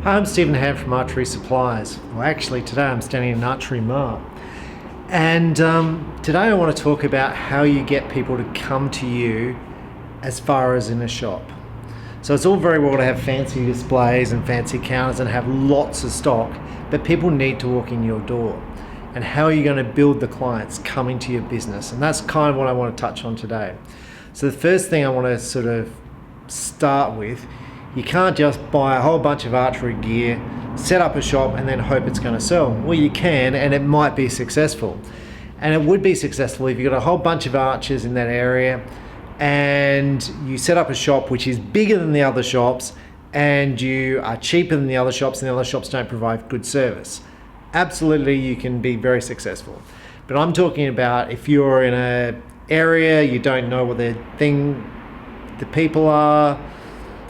Hi, I'm Stephen Ham from Archery Supplies. Well, actually, today I'm standing in Archery Mart. And today I want to talk about how you get people to come to you as far as in a shop. So it's all very well to have fancy displays and fancy counters and have lots of stock, but people need to walk in your door. And how are you going to build the clients coming to your business? And that's kind of what I want to touch on today. So the first thing I want to sort of start with, you can't just buy a whole bunch of archery gear, set up a shop and then hope it's going to sell. Well, you can, and it might be successful. And it would be successful if you've got a whole bunch of archers in that area and you set up a shop which is bigger than the other shops and you are cheaper than the other shops and the other shops don't provide good service. Absolutely, you can be very successful. But I'm talking about if you're in an area, you don't know what the people are,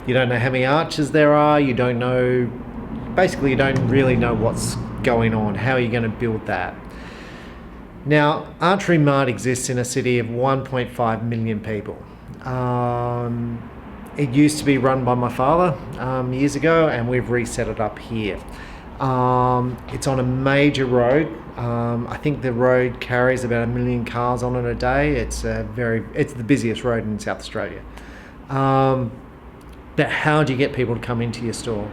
you don't know how many archers there are, you don't really know what's going on. How are you going to build that? Now, Archery Mart exists in a city of 1.5 million people. It used to be run by my father years ago, and we've reset it up here. It's on a major road. I think the road carries about 1 million cars on it a day. It's the busiest road in South Australia. But how do you get people to come into your store?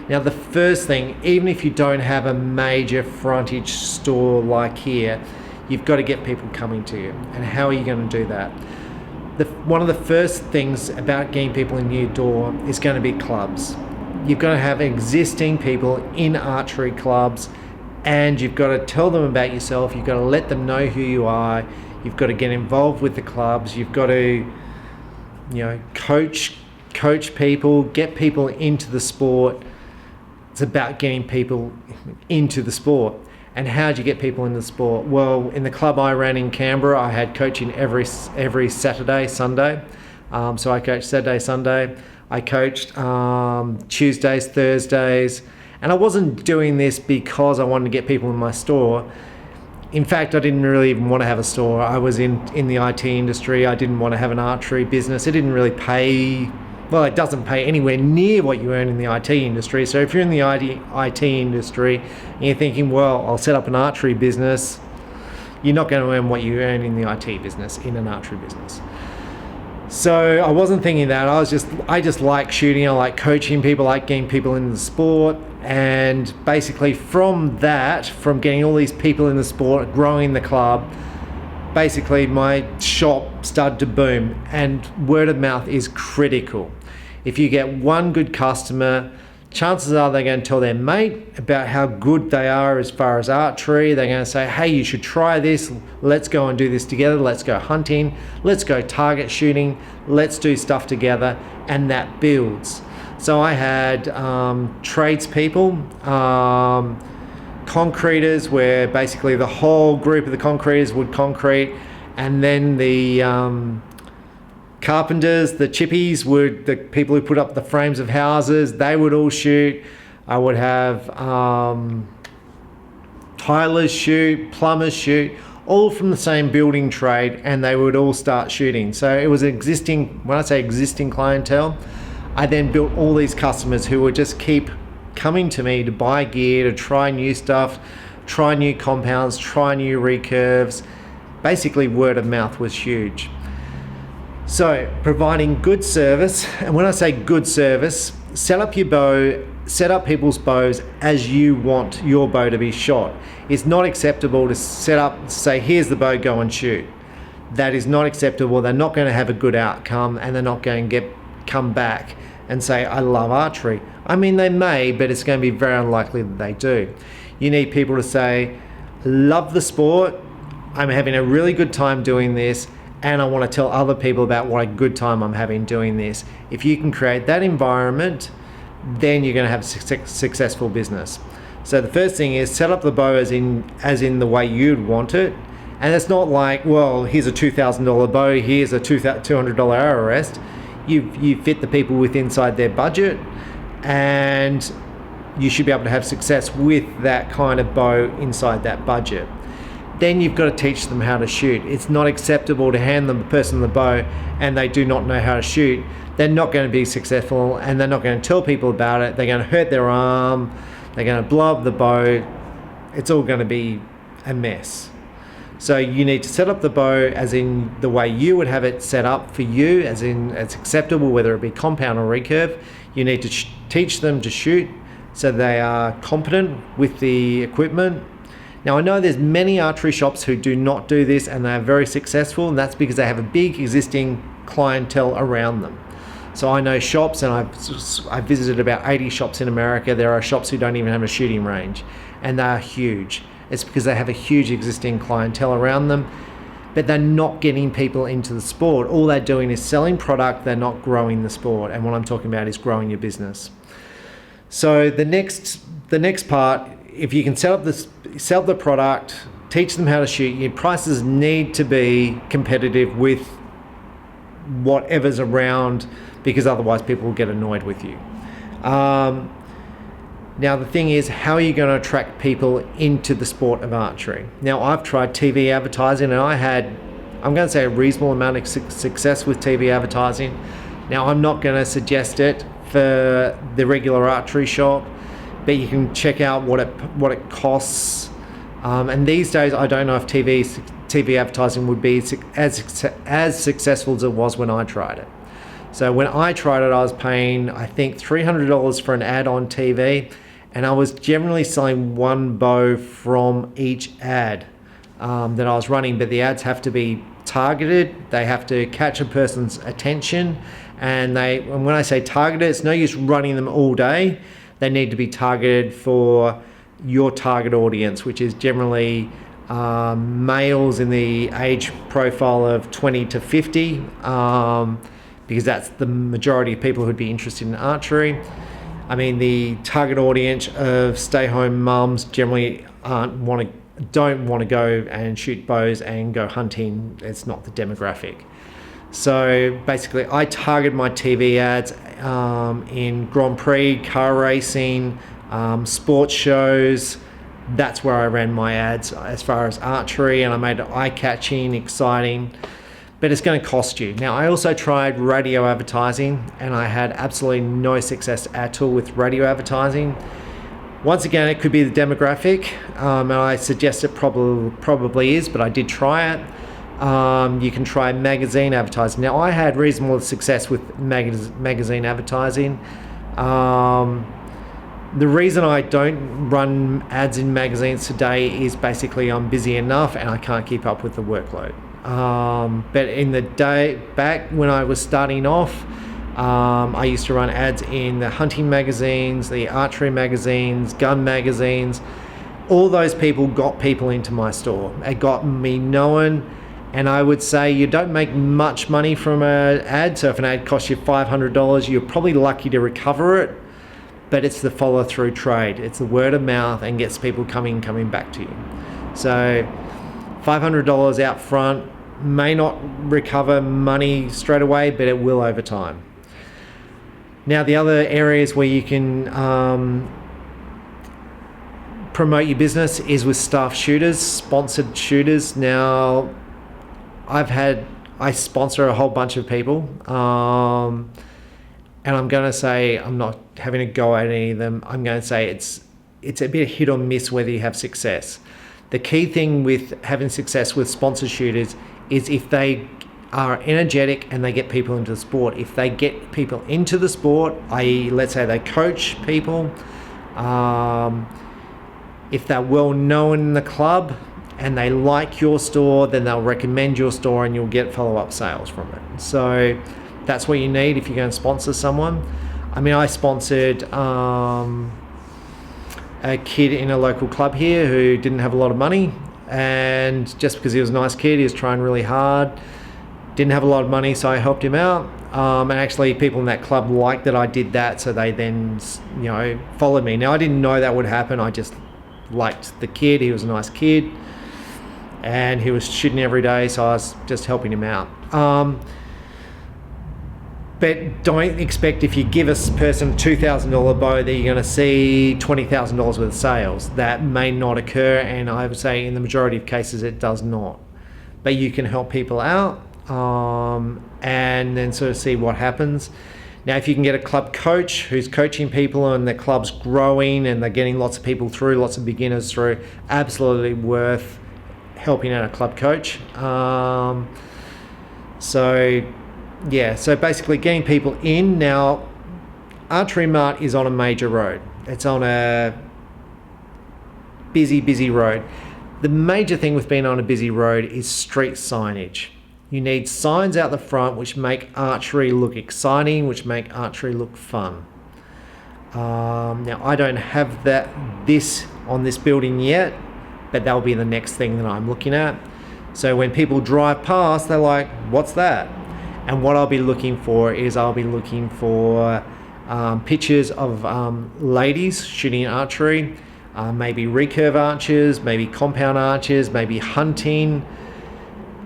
Now, the first thing, even if you don't have a major frontage store like here, you've got to get people coming to you. And how are you going to do that? One of the first things about getting people in your door is going to be clubs. You've got to have existing people in archery clubs, and you've got to tell them about yourself. You've got to let them know who you are. You've got to get involved with the clubs. You've got to, coach people, get people into the sport. It's about getting people into the sport. And how do you get people into the sport? Well, in the club I ran in Canberra, I had coaching every Saturday, Sunday. So I coached Saturday, Sunday. I coached Tuesdays, Thursdays. And I wasn't doing this because I wanted to get people in my store. In fact, I didn't really even want to have a store. I was in the IT industry. I didn't want to have an archery business. It didn't really pay. Well, it doesn't pay anywhere near what you earn in the IT industry. So if you're in the IT industry and you're thinking, well, I'll set up an archery business, you're not going to earn what you earn in the IT business, in an archery business. So I wasn't thinking that. I just like shooting. I like coaching people, I like getting people into the sport. And basically from getting all these people in the sport, growing the club, basically my shop started to boom, and word of mouth is critical. If you get one good customer, chances are they're going to tell their mate about how good they are as far as archery. They're going to say, hey, you should try this. Let's go and do this together. Let's go hunting. Let's go target shooting. Let's do stuff together. And that builds. So I had tradespeople, concreters, where basically the whole group of the concreters would concrete, and then the carpenters, the chippies, the people who put up the frames of houses, they would all shoot. I would have tilers shoot, plumbers shoot, all from the same building trade, and they would all start shooting. So it was when I say existing clientele, I then built all these customers who would just keep coming to me to buy gear, to try new stuff, try new compounds, try new recurves. Basically, word of mouth was huge. So providing good service, and when I say good service, set up your bow, set up people's bows as you want your bow to be shot. It's not acceptable to say, here's the bow, go and shoot. That is not acceptable. They're not going to have a good outcome, and they're not going to come back and say, I love archery. I mean, they may, but it's going to be very unlikely that they do. You need people to say, love the sport, I'm having a really good time doing this, and I want to tell other people about what a good time I'm having doing this. If you can create that environment, then you're going to have a successful business. So the first thing is set up the bow as in the way you'd want it. And it's not like, well, here's a $2,000 bow, here's a $200 arrow rest. You fit the people inside their budget, and you should be able to have success with that kind of bow inside that budget. then you've got to teach them how to shoot. It's not acceptable to hand them the person the bow and they do not know how to shoot. They're not going to be successful, and they're not going to tell people about it. They're going to hurt their arm. They're going to blow up the bow. It's all going to be a mess. So you need to set up the bow as in the way you would have it set up for you, as in it's acceptable, whether it be compound or recurve. You need to teach them to shoot so they are competent with the equipment. Now, I know there's many archery shops who do not do this and they're very successful, and that's because they have a big existing clientele around them. So I know shops, and I've visited about 80 shops in America. There are shops who don't even have a shooting range, and they are huge. It's because they have a huge existing clientele around them, but they're not getting people into the sport. All they're doing is selling product, they're not growing the sport. And what I'm talking about is growing your business. So the next part, if you can sell the product, teach them how to shoot, your prices need to be competitive with whatever's around, because otherwise people will get annoyed with you. Now the thing is, how are you going to attract people into the sport of archery? Now I've tried TV advertising, and I had, I'm going to say, a reasonable amount of success with TV advertising. Now I'm not going to suggest it for the regular archery shop, but you can check out what it costs. And these days, I don't know if TV advertising would be as successful as it was when I tried it. So when I tried it, I was paying, I think, $300 for an ad on TV, and I was generally selling one bow from each ad that I was running. But the ads have to be targeted; they have to catch a person's attention, and when I say targeted, it's no use running them all day. They need to be targeted for your target audience, which is generally males in the age profile of 20 to 50, because that's the majority of people who'd be interested in archery. I mean, the target audience of stay-home mums generally don't want to go and shoot bows and go hunting. It's not the demographic. So basically, I target my TV ads in Grand Prix, car racing, sports shows. That's where I ran my ads as far as archery, and I made it eye-catching, exciting, but it's going to cost you. Now, I also tried radio advertising, and I had absolutely no success at all with radio advertising. Once again, it could be the demographic, and I suggest it probably is, but I did try it. You can try magazine advertising. Now, I had reasonable success with magazine advertising. The reason I don't run ads in magazines today is basically I'm busy enough and I can't keep up with the workload. But in the day back when I was starting off, I used to run ads in the hunting magazines, the archery magazines, gun magazines. All those people got people into my store. It got me known, and I would say you don't make much money from an ad. So if an ad costs you $500, you're probably lucky to recover it. But it's the follow-through trade. It's the word of mouth and gets people coming back to you. So $500 out front may not recover money straight away, but it will over time. Now, the other areas where you can promote your business is with staff shooters, sponsored shooters. Now, I sponsor a whole bunch of people. And I'm going to say, I'm not having a go at any of them. I'm going to say it's a bit hit or miss whether you have success. The key thing with having success with sponsored shooters is if they are energetic and they get people into the sport. If they get people into the sport, i.e., let's say they coach people, if they're well known in the club and they like your store, then they'll recommend your store and you'll get follow-up sales from it. So that's what you need if you're going to sponsor someone. I mean, I sponsored a kid in a local club here who didn't have a lot of money, and just because he was a nice kid, he was trying really hard, didn't have a lot of money, so I helped him out. And actually people in that club liked that I did that, so they then, followed me. Now, I didn't know that would happen. I just liked the kid. He was a nice kid, and he was shooting every day, so I was just helping him out. But don't expect if you give a person a $2,000 bow that you're going to see $20,000 worth of sales. That may not occur, and I would say in the majority of cases it does not. But you can help people out and then sort of see what happens. Now, if you can get a club coach who's coaching people and the club's growing and they're getting lots of people through, lots of beginners through, absolutely worth helping out a club coach. So basically getting people in. Now, Archery Mart is on a major road. It's on a busy road. The major thing with being on a busy road is street signage. You need signs out the front which make archery look exciting, which make archery look fun. Now, I don't have this on this building yet, but that'll be the next thing that I'm looking at. So when people drive past, they're like, what's that? And what I'll be looking for is pictures of ladies shooting archery, maybe recurve archers, maybe compound archers, maybe hunting.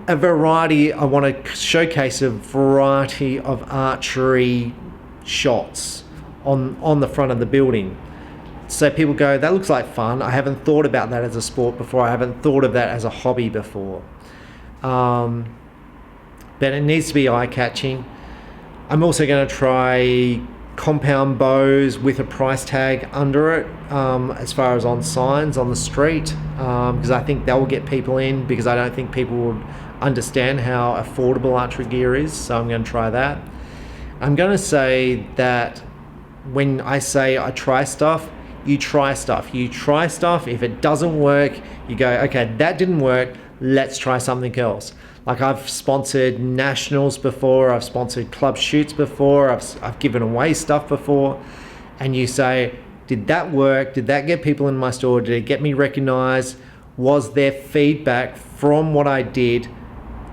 A variety, I want to showcase a variety of archery shots on the front of the building. So people go, that looks like fun. I haven't thought about that as a sport before. I haven't thought of that as a hobby before. But it needs to be eye-catching. I'm also going to try compound bows with a price tag under it, as far as on signs on the street, because I think that will get people in, because I don't think people would understand how affordable archery gear is. So I'm going to try that. I'm going to say that when I say I try stuff, you try stuff. If it doesn't work, you go, okay, that didn't work, let's try something else. Like, I've sponsored nationals before, I've sponsored club shoots before, I've given away stuff before, and you say, did that work? Did that get people in my store? Did it get me recognized? Was there feedback from what I did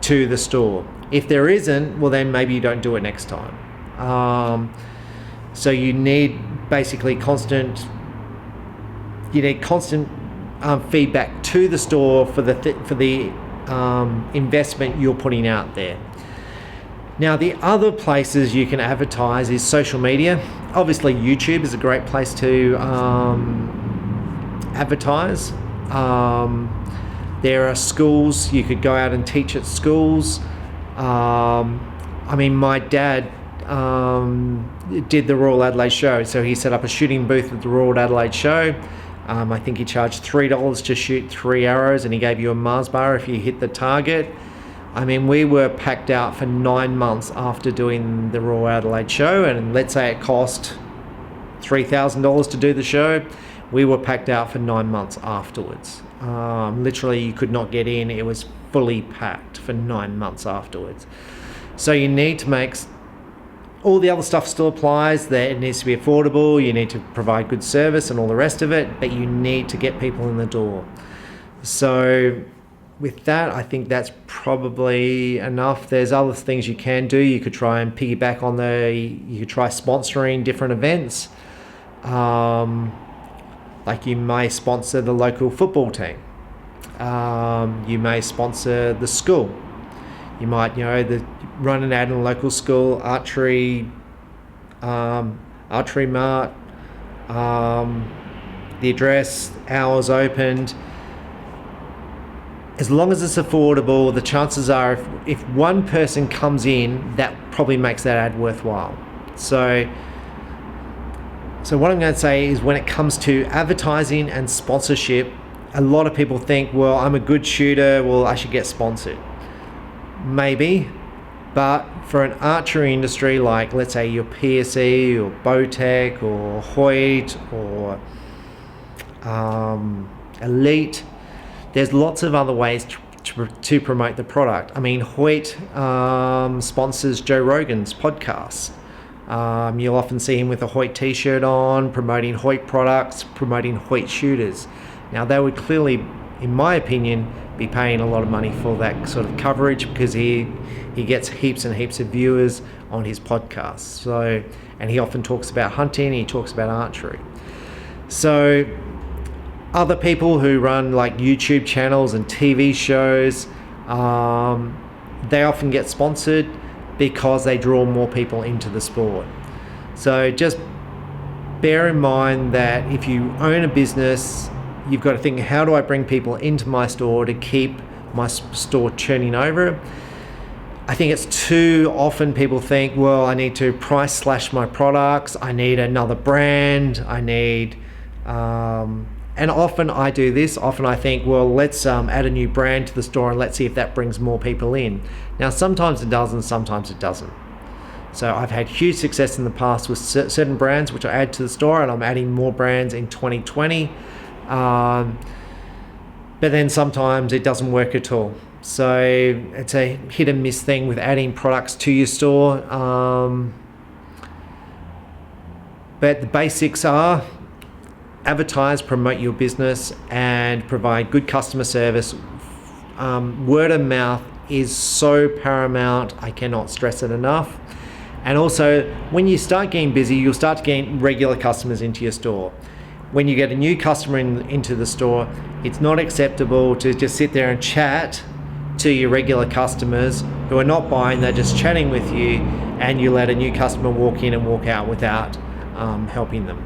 to the store? If there isn't, well, then maybe you don't do it next time. So you need basically constant feedback to the store for the investment you're putting out there. Now, the other places you can advertise is social media. Obviously, YouTube is a great place to advertise. There are schools, you could go out and teach at schools. My dad did the Royal Adelaide Show, so he set up a shooting booth at the Royal Adelaide Show. I think he charged $3 to shoot 3 arrows, and he gave you a Mars bar if you hit the target. We were packed out for 9 months after doing the Royal Adelaide Show, and let's say it cost $3,000 to do the show. We were packed out for 9 months afterwards. Literally, you could not get in. It was fully packed for 9 months afterwards. So you need to make... All the other stuff still applies, that it needs to be affordable, you need to provide good service and all the rest of it, but you need to get people in the door. So with that, I think that's probably enough. There's other things you can do. You could try and piggyback on you could try sponsoring different events. Like you may sponsor the local football team. You may sponsor the school. You might, run an ad in a local school, Archery Mart, the address, hours opened. As long as it's affordable, the chances are if one person comes in, that probably makes that ad worthwhile. So what I'm going to say is, when it comes to advertising and sponsorship, a lot of people think, well, I'm a good shooter, well, I should get sponsored. Maybe. But for an archery industry like, let's say, your PSE or Bowtech or Hoyt or Elite, there's lots of other ways to promote the product. Hoyt sponsors Joe Rogan's podcast. You'll often see him with a Hoyt t-shirt on, promoting Hoyt products, promoting Hoyt shooters. Now, they would clearly, in my opinion, be paying a lot of money for that sort of coverage, because he gets heaps and heaps of viewers on his podcast. So, and he often talks about hunting, he talks about archery. So other people who run like YouTube channels and TV shows, they often get sponsored. because they draw more people into the sport. So just bear in mind that if you own a business, you've got to think, how do I bring people into my store to keep my store churning over? I think it's too often people think, well, I need to price slash my products, I need another brand, I need, and often I do this, often I think, well, let's add a new brand to the store and let's see if that brings more people in. Now, sometimes it does and sometimes it doesn't. So I've had huge success in the past with certain brands which I add to the store, and I'm adding more brands in 2020. But then sometimes it doesn't work at all. So it's a hit and miss thing with adding products to your store. But the basics are advertise, promote your business, and provide good customer service. Word of mouth is so paramount. I cannot stress it enough. And also, when you start getting busy, you'll start to gain regular customers into your store. When you get a new customer into the store, it's not acceptable to just sit there and chat to your regular customers who are not buying, they're just chatting with you, and you let a new customer walk in and walk out without helping them.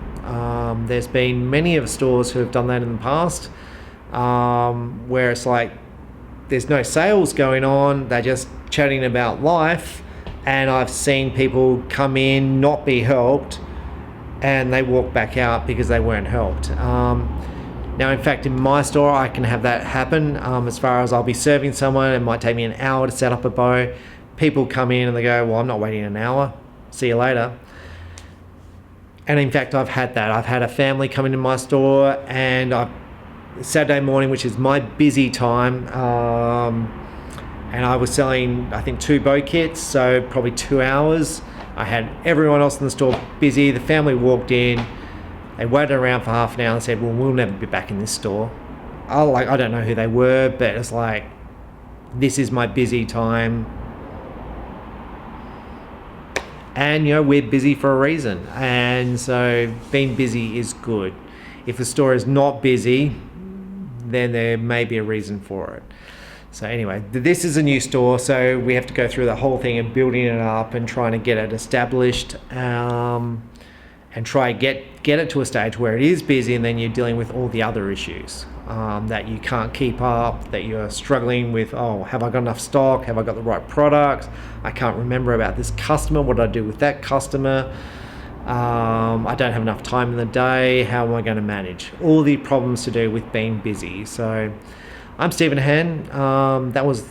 There's been many of stores who have done that in the past, where it's like there's no sales going on, they're just chatting about life, and I've seen people come in, not be helped, and they walk back out because they weren't helped. Now, in fact, in my store, I can have that happen. As far as I'll be serving someone, it might take me an hour to set up a bow. People come in and they go, well, I'm not waiting an hour. See you later. And in fact, I've had that. I've had a family come into my store, and Saturday morning, which is my busy time, and I was selling, I think, 2 bow kits, so probably 2 hours. I had everyone else in the store busy. The family walked in. They waited around for half an hour and said, well, we'll never be back in this store. I don't know who they were, but it's like, this is my busy time. And, we're busy for a reason. And so being busy is good. If the store is not busy, then there may be a reason for it. So anyway, this is a new store, so we have to go through the whole thing of building it up and trying to get it established, and try get it to a stage where it is busy, and then you're dealing with all the other issues that you can't keep up, that you're struggling with. Oh, have I got enough stock? Have I got the right products? I can't remember about this customer. What do I do with that customer? I don't have enough time in the day. How am I going to manage? All the problems to do with being busy. So I'm Stephen Han. That was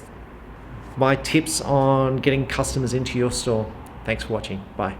my tips on getting customers into your store. Thanks for watching. Bye.